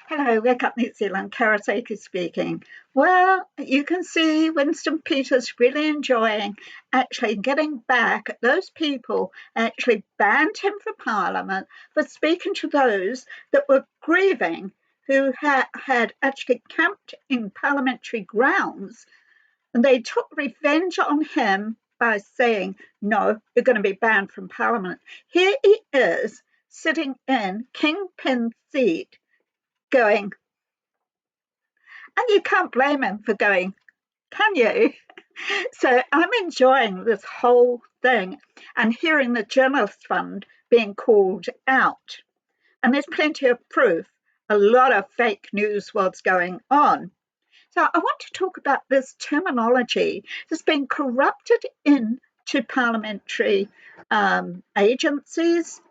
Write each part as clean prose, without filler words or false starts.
Hello, Wake Up New Zealand, Karasaki speaking. Well, you can see Winston Peters really enjoying actually getting back at those people actually banned him from Parliament for speaking to those that were grieving who had actually camped in parliamentary grounds, and they took revenge on him by saying, no, you're going to be banned from Parliament. Here he is sitting in Kingpin's seat going, and you can't blame him for going, can you? So I'm enjoying this whole thing and hearing the Journalist Fund being called out. And there's plenty of proof. A lot of fake news was going on. So I want to talk about this terminology that's been corrupted into parliamentary agencies,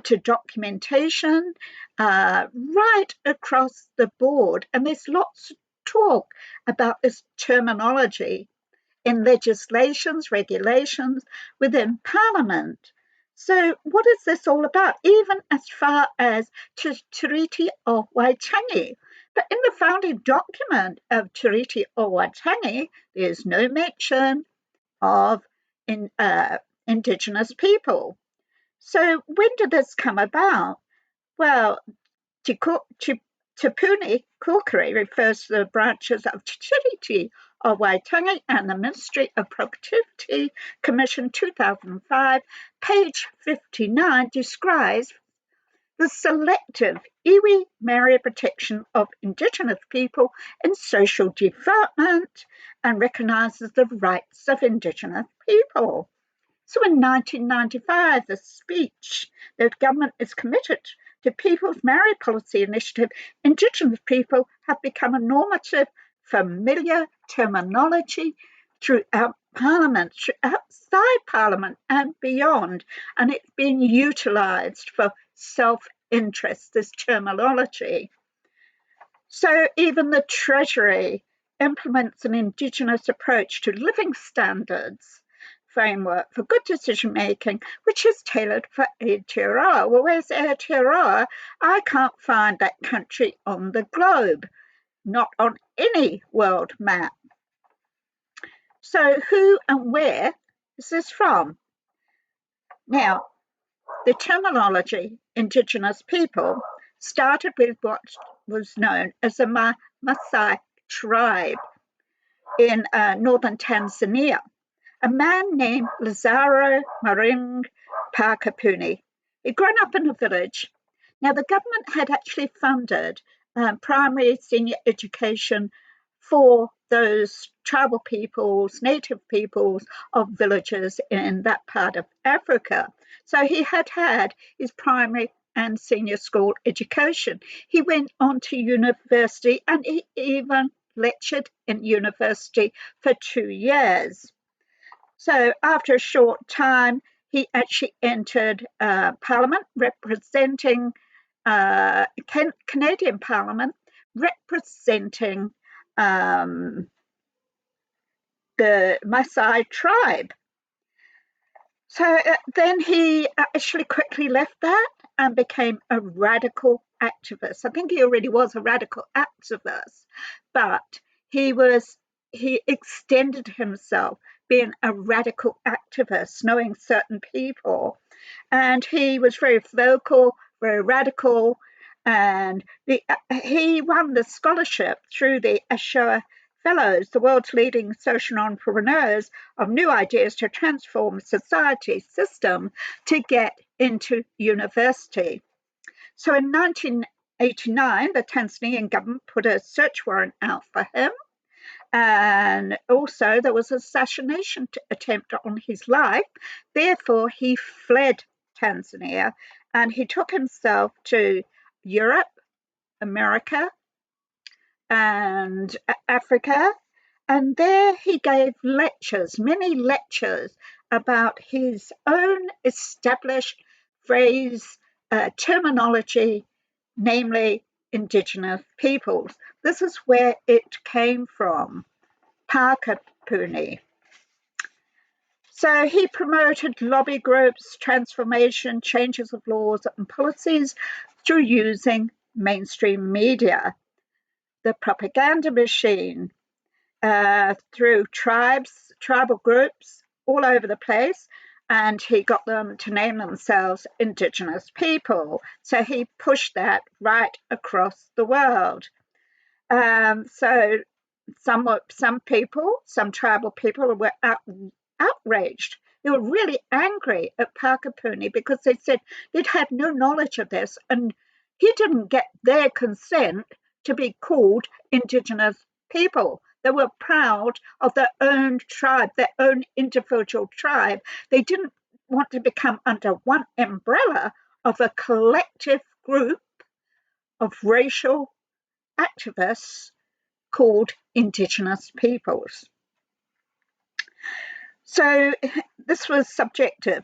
to documentation, right across the board. And there's lots of talk about this terminology in legislations, regulations within Parliament. So, what is this all about? Even as far as Te Tiriti o Waitangi. But in the founding document of Te Tiriti o Waitangi, there's no mention of Indigenous people. So when did this come about? Well, Te Puni Kokiri refers to the branches of Te Tiriti o Waitangi and the Ministry of Productivity Commission 2005, page 59, describes the selective iwi Maori protection of Indigenous people in social development and recognises the rights of Indigenous people. So in 1995, the speech that government is committed to People's Maori Policy Initiative, Indigenous people have become a normative, familiar terminology throughout Parliament, outside Parliament and beyond, and it's been utilised for self-interest, this terminology. So even the Treasury implements an Indigenous approach to living standards framework for good decision making, which is tailored for Aotearoa. Well, where's Aotearoa? I can't find that country on the globe, not on any world map. So, who and where is this from? Now, the terminology Indigenous people started with what was known as the Maasai tribe in northern Tanzania. A man named Lazaro Maring Pakapuni. He'd grown up in a village. Now, the government had actually funded primary senior education for those tribal peoples, native peoples of villages in that part of Africa. So he had his primary and senior school education. He went on to university and he even lectured in university for 2 years. So after a short time, he actually entered Parliament representing Canadian Parliament, representing the Maasai tribe. So then he actually quickly left that and became a radical activist. I think he already was a radical activist, but he extended himself being a radical activist, knowing certain people. And he was very vocal, very radical, and he won the scholarship through the Ashoa Fellows, the world's leading social entrepreneurs of new ideas to transform society system, to get into university. So in 1989, the Tanzanian government put a search warrant out for him. And also there was an assassination attempt on his life. Therefore, he fled Tanzania and he took himself to Europe, America, and Africa. And there he gave lectures, many lectures, about his own established phrase, terminology, namely Indigenous peoples. This is where it came from, Pakapuni. So he promoted lobby groups, transformation, changes of laws and policies through using mainstream media, the propaganda machine, through tribal groups all over the place, and he got them to name themselves Indigenous people. So he pushed that right across the world. So some tribal people were outraged. They were really angry at Pakapuni because they said they'd had no knowledge of this, and he didn't get their consent to be called Indigenous people. They were proud of their own tribe, their own individual tribe. They didn't want to become under one umbrella of a collective group of racial activists called Indigenous peoples. So this was subjective.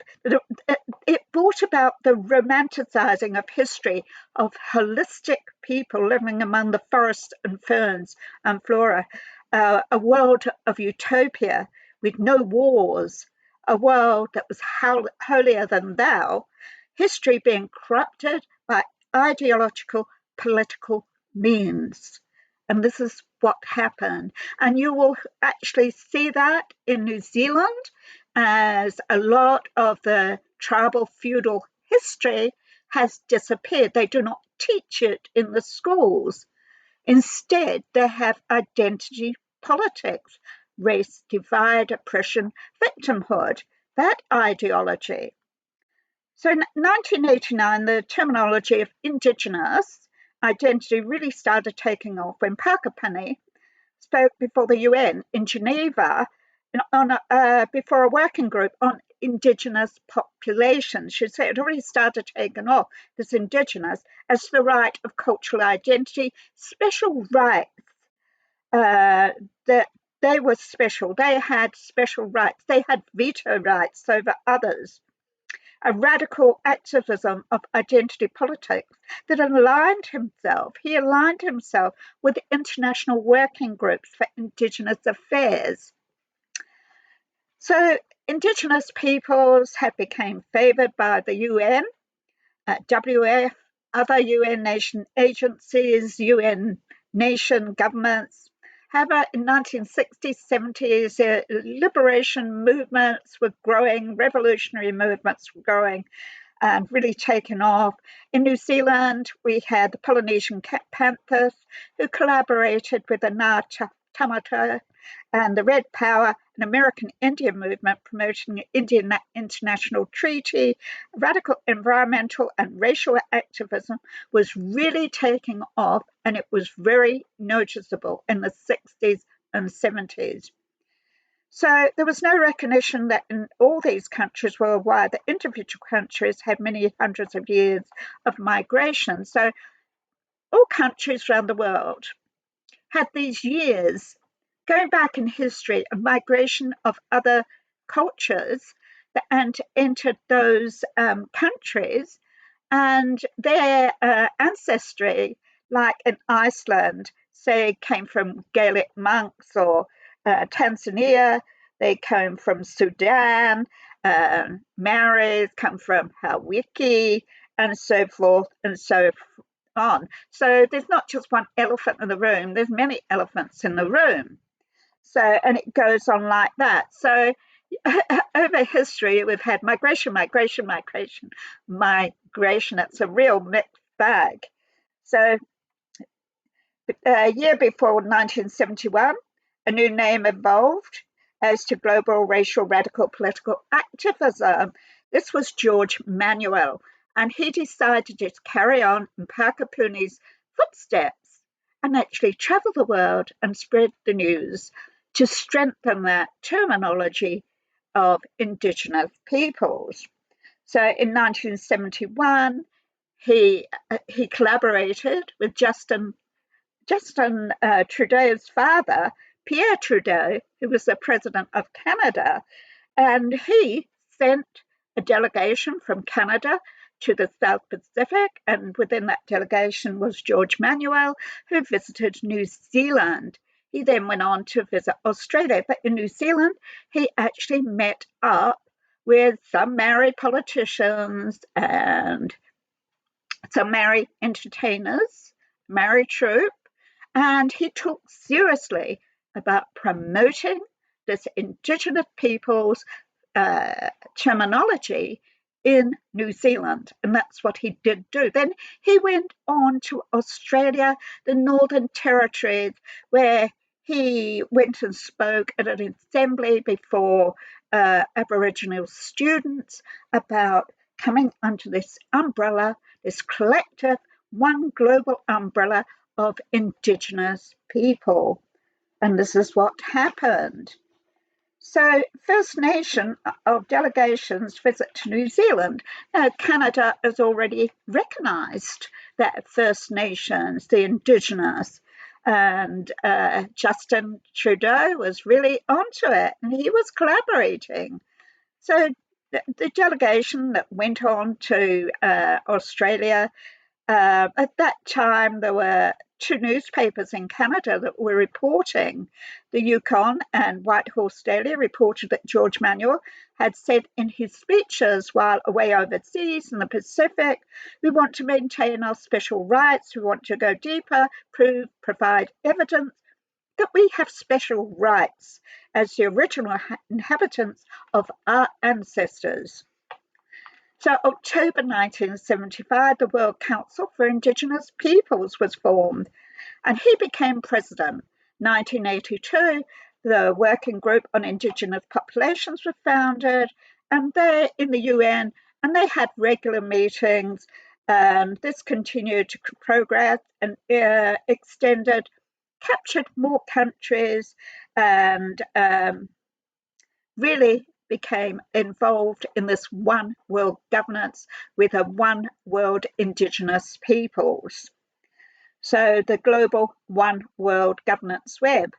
It brought about the romanticizing of history of holistic people living among the forests and ferns and flora, a world of utopia with no wars, a world that was holier than thou, history being corrupted by ideological political means. And this is what happened. And you will actually see that in New Zealand, as a lot of the tribal feudal history has disappeared. They do not teach it in the schools. Instead, they have identity politics, race divide, oppression, victimhood, that ideology. So in 1989, the terminology of Indigenous identity really started taking off when Pakapuni spoke before the UN in Geneva before a working group on Indigenous populations. She said it already started taking off, this Indigenous, as the right of cultural identity, special rights, that they were special. They had special rights. They had veto rights over others. A radical activism of identity politics that he aligned himself with international working groups for Indigenous affairs. So Indigenous peoples have become favoured by the UN, WF, other UN nation agencies, UN nation governments. However, in 1960s, 70s, liberation movements were growing, revolutionary movements were growing and really taken off. In New Zealand, we had the Polynesian Panthers who collaborated with the Ngā Tamata and the Red Power, an American Indian movement promoting the Indian International Treaty. Radical environmental and racial activism was really taking off, and it was very noticeable in the 60s and 70s. So there was no recognition that in all these countries worldwide, the individual countries had many hundreds of years of migration. So all countries around the world had these years going back in history of migration of other cultures and entered those countries, and their ancestry, like in Iceland, say, came from Gaelic monks, or Tanzania, they came from Sudan, Maoris come from Hawaii, and so forth and so on. So there's not just one elephant in the room, there's many elephants in the room. So, and it goes on like that. So over history, we've had migration. It's a real mixed bag. So a year before 1971, a new name evolved as to global racial radical political activism. This was George Manuel, and he decided to carry on in Pakapuni's footsteps and actually travel the world and spread the news to strengthen that terminology of Indigenous peoples. So in 1971, he collaborated with Justin Trudeau's father, Pierre Trudeau, who was the president of Canada, and he sent a delegation from Canada to the South Pacific, and within that delegation was George Manuel, who visited New Zealand. He then went on to visit Australia, but in New Zealand, he actually met up with some Maori politicians and So Maori entertainers, Maori troupe, and he took seriously about promoting this Indigenous peoples terminology in New Zealand, and that's what he did do. Then he went on to Australia, the Northern Territories, where he went and spoke at an assembly before Aboriginal students about coming under this umbrella, this collective, one global umbrella of Indigenous people. And this is what happened. So, First Nation of delegations visit to New Zealand. Now, Canada has already recognised that First Nations, the Indigenous, and Justin Trudeau was really onto it, and he was collaborating. So, the delegation that went on to Australia, at that time, there were two newspapers in Canada that were reporting. The Yukon and Whitehorse Daily reported that George Manuel had said in his speeches while away overseas in the Pacific, we want to maintain our special rights, we want to go deeper, provide evidence that we have special rights as the original inhabitants of our ancestors. So, October 1975, the World Council for Indigenous Peoples was formed, and he became president. 1982, the Working Group on Indigenous Populations was founded, and they're in the UN, and they had regular meetings, and this continued to progress and extended, captured more countries, and really became involved in this one world governance with a one world Indigenous peoples. So the global one world governance web.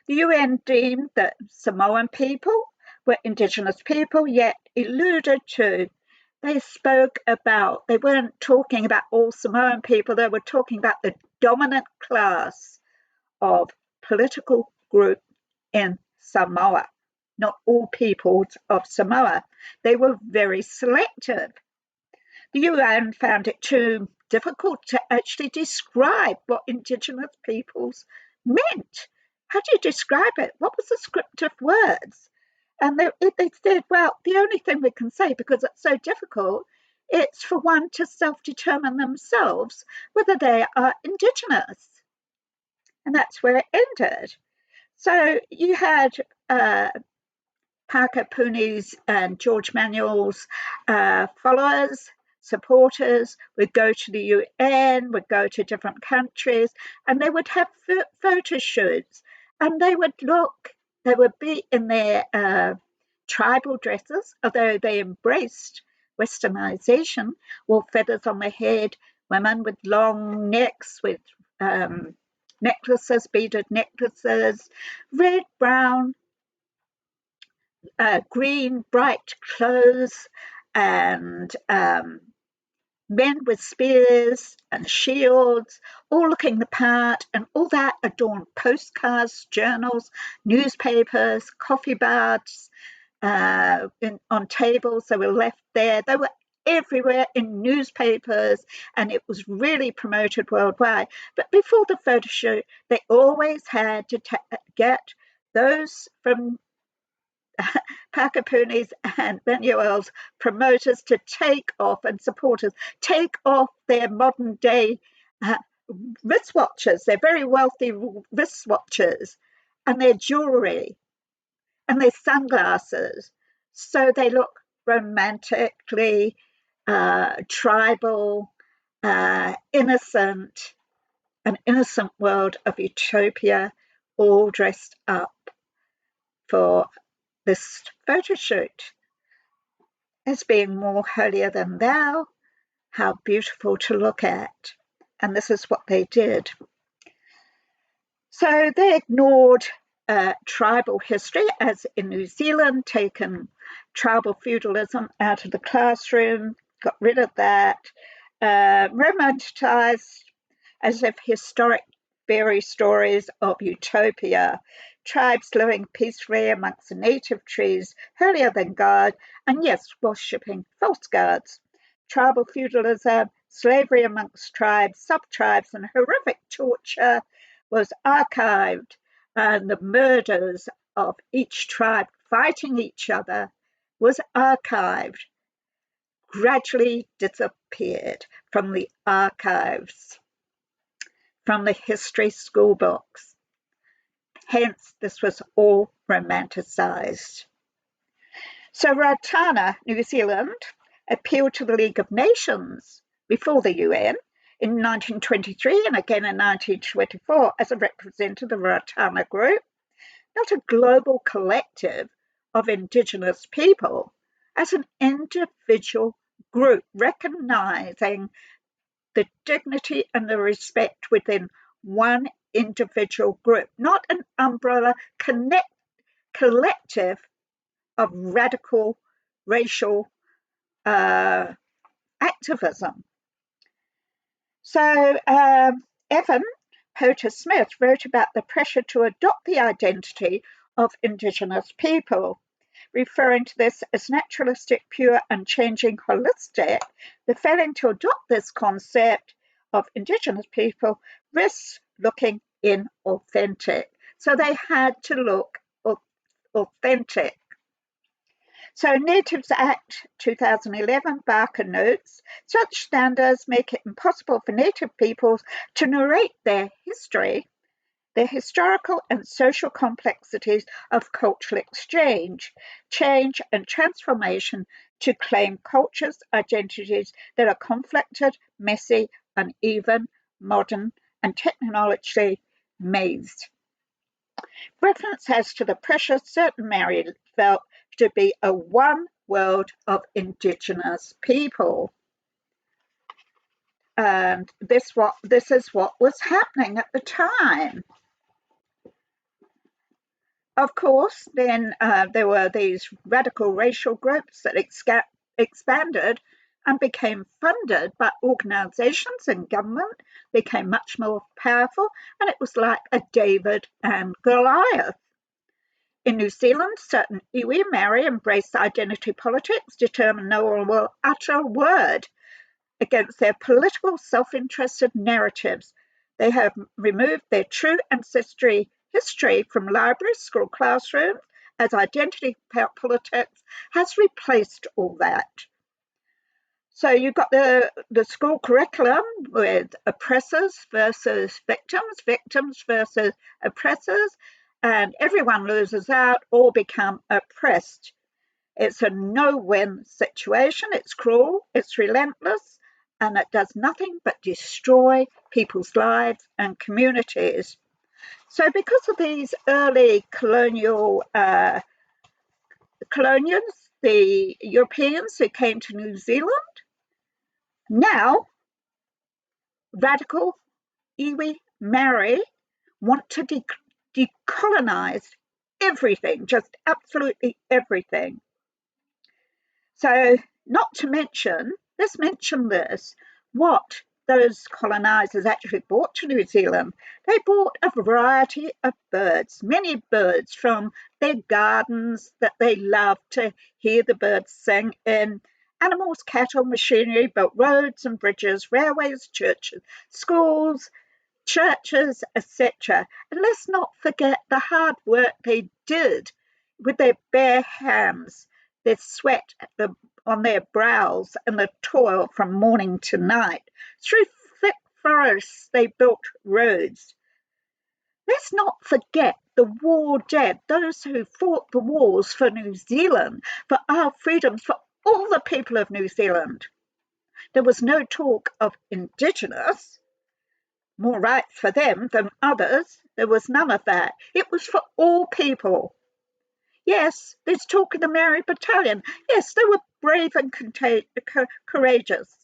The UN deemed that Samoan people were Indigenous people, yet alluded to. They spoke about, they weren't talking about all Samoan people, they were talking about the dominant class of political group in Samoa, not all peoples of Samoa. They were very selective. The UN found it too difficult to actually describe what Indigenous peoples meant. How do you describe it? What was the descriptive words? And they said, well, the only thing we can say, because it's so difficult, it's for one to self-determine themselves whether they are Indigenous. And that's where it ended. So you had Parker Puni's and George Manuel's followers, supporters would go to the UN, would go to different countries, and they would have photo shoots. And they would they would be in their tribal dresses, although they embraced westernization, wore feathers on their head, women with long necks, with necklaces, beaded necklaces, red, brown, green, bright clothes, and men with spears and shields, all looking the part, and all that adorned postcards, journals, newspapers, coffee bars, on tables. They were left there. They were everywhere in newspapers, and it was really promoted worldwide. But before the photo shoot, they always had to get those from Parker Puni's and Manuel's promoters to take off, and supporters take off their modern day wristwatches, their very wealthy wristwatches, and their jewelry and their sunglasses, so they look romantically tribal, innocent, an innocent world of utopia, all dressed up for this photo shoot as being more holier than thou, how beautiful to look at. And this is what they did. So they ignored tribal history, as in New Zealand, taken tribal feudalism out of the classroom, got rid of that, romanticized as if historic fairy stories of utopia, tribes living peacefully amongst the native trees, holier than God, and yes, worshipping false gods. Tribal feudalism, slavery amongst tribes, sub-tribes, and horrific torture was archived, and the murders of each tribe fighting each other was archived, gradually disappeared from the archives, from the history school books. Hence, this was all romanticised. So Raitana, New Zealand, appealed to the League of Nations before the UN in 1923 and again in 1924 as a representative of the Raitana group, not a global collective of Indigenous people, as an individual group, recognising the dignity and the respect within one individual group, not an umbrella collective of radical racial activism. So Evan Potter Smith wrote about the pressure to adopt the identity of Indigenous people, referring to this as naturalistic, pure, unchanging, holistic. The failing to adopt this concept of Indigenous people risks looking inauthentic. So they had to look authentic. So Natives Act 2011, Barker notes, such standards make it impossible for Native peoples to narrate their history, their historical and social complexities of cultural exchange, change and transformation to claim cultures, identities that are conflicted, messy, uneven, modern, and technologically mazed. Reference as to the pressure certain Maori felt to be a one world of Indigenous people. And this is what was happening at the time. Of course, then there were these radical racial groups that expanded and became funded by organisations, and government became much more powerful, and it was like a David and Goliath. In New Zealand, certain iwi Maori embraced identity politics, determined no one will utter a word against their political self-interested narratives. They have removed their true ancestry history from libraries, school classrooms, as identity politics has replaced all that. So you've got the school curriculum with oppressors versus victims, victims versus oppressors, and everyone loses out or become oppressed. It's a no-win situation. It's cruel, it's relentless, and it does nothing but destroy people's lives and communities. So because of these early colonials, the Europeans who came to New Zealand, now radical iwi Maori want to decolonize everything, just absolutely everything. So not to mention, let's mention this, what those colonisers actually brought to New Zealand. They brought a variety of birds, many birds from their gardens that they loved to hear the birds sing in. Animals, cattle, machinery, built roads and bridges, railways, churches, schools, churches, etc. And let's not forget the hard work they did with their bare hands, their sweat on their brows, and the toil from morning to night. Through thick forests, they built roads. Let's not forget the war dead, those who fought the wars for New Zealand, for our freedoms, for all the people of New Zealand. There was no talk of Indigenous, more rights for them than others. There was none of that. It was for all people. Yes, there's talk of the Maori Battalion. Yes, they were brave and courageous,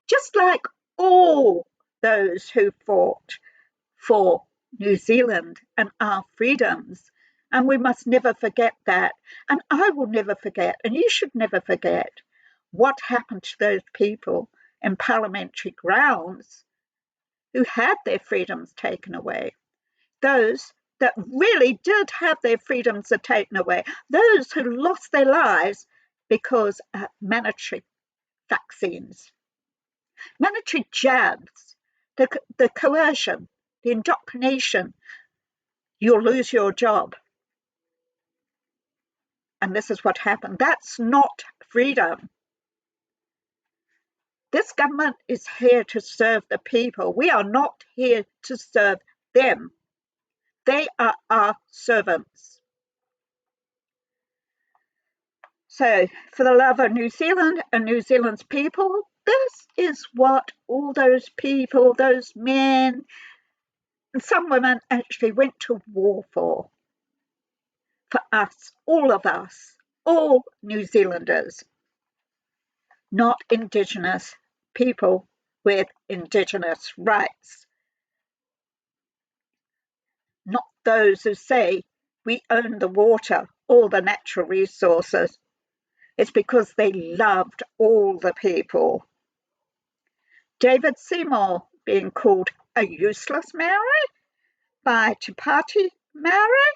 just like all those who fought for New Zealand and our freedoms. And we must never forget that. And I will never forget, and you should never forget, what happened to those people in parliamentary grounds who had their freedoms taken away. Those that really did have their freedoms are taken away. Those who lost their lives because of mandatory vaccines. military jabs, the coercion, the indoctrination, you'll lose your job. And this is what happened. That's not freedom. This government is here to serve the people. We are not here to serve them. They are our servants. So, for the love of New Zealand and New Zealand's people, this is what all those people, those men, and some women actually went to war for. For us, all New Zealanders, not Indigenous people with Indigenous rights, not those who say we own the water, all the natural resources. It's because they loved all the people. David Seymour being called a useless Maori by Te Tiriti Maori,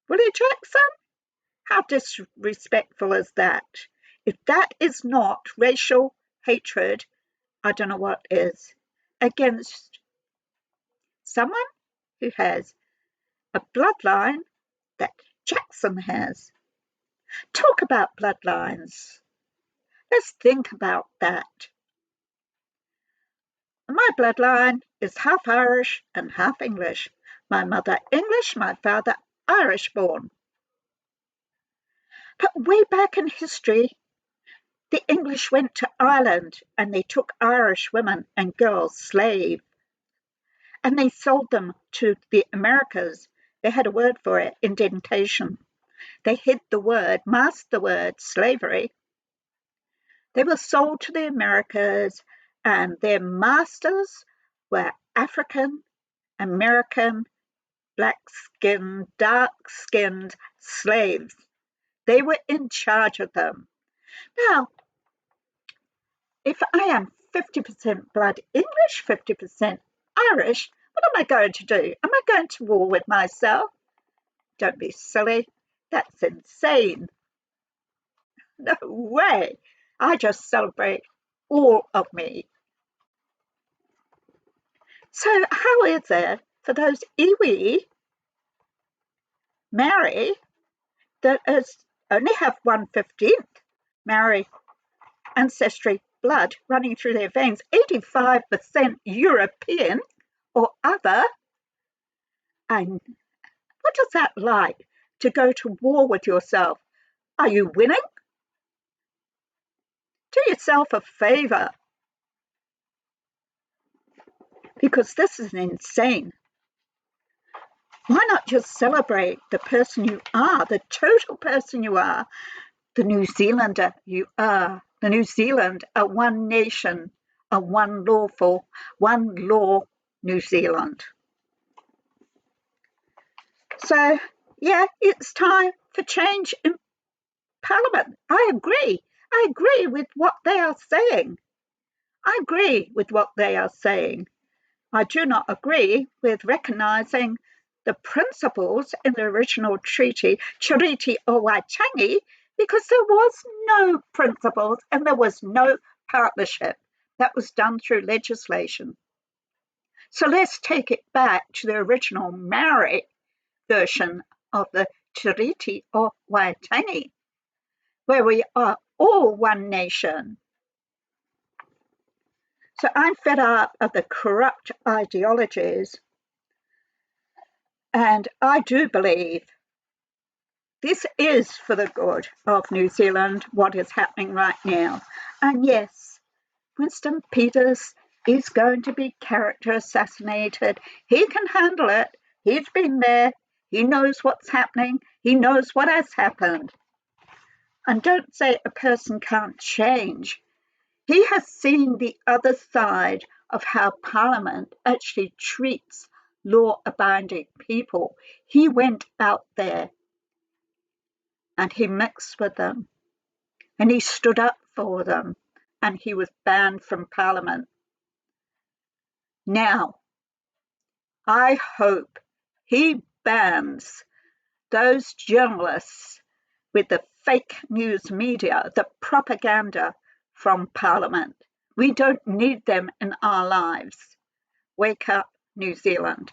Willie Jackson. How disrespectful is that? If that is not racial hatred, I don't know what is, against someone who has a bloodline that Jackson has. Talk about bloodlines. Let's think about that. My bloodline is half Irish and half English. My mother English, my father Irish born. But way back in history, the English went to Ireland and they took Irish women and girls slave. And they sold them to the Americas. They had a word for it, indentation. They hid the word, masked the word slavery. They were sold to the Americas and their masters were African, American, black-skinned, dark-skinned slaves. They were in charge of them. Now, if I am 50% blood English, 50% Irish, what am I going to do? Am I going to war with myself? Don't be silly. That's insane. No way. I just celebrate all of me. So how is it for those iwi Maori that is only have 1/15 Maori ancestry blood running through their veins, 85% European or other, and what is that like to go to war with yourself? Are you winning? Do yourself a favor, because this is insane. Why not just celebrate the person you are, the total person you are, the New Zealander you are, the New Zealand, a one nation, a one lawful, one law New Zealand. So, yeah, it's time for change in Parliament. I agree. I agree with what they are saying. I agree with what they are saying. I do not agree with recognising the principles in the original treaty, Tiriti o Waitangi, because there was no principles and there was no partnership. That was done through legislation. So let's take it back to the original Maori version of the Tiriti o Waitangi, where we are all one nation. So I'm fed up of the corrupt ideologies, and I do believe this is for the good of New Zealand, what is happening right now. And yes, Winston Peters is going to be character assassinated. He can handle it. He's been there. He knows what's happening. He knows what has happened. And don't say a person can't change. He has seen the other side of how Parliament actually treats law-abiding people. He went out there and he mixed with them and he stood up for them and he was banned from Parliament. Now, I hope he bans those journalists with the fake news media, the propaganda from Parliament. We don't need them in our lives. Wake up, New Zealand.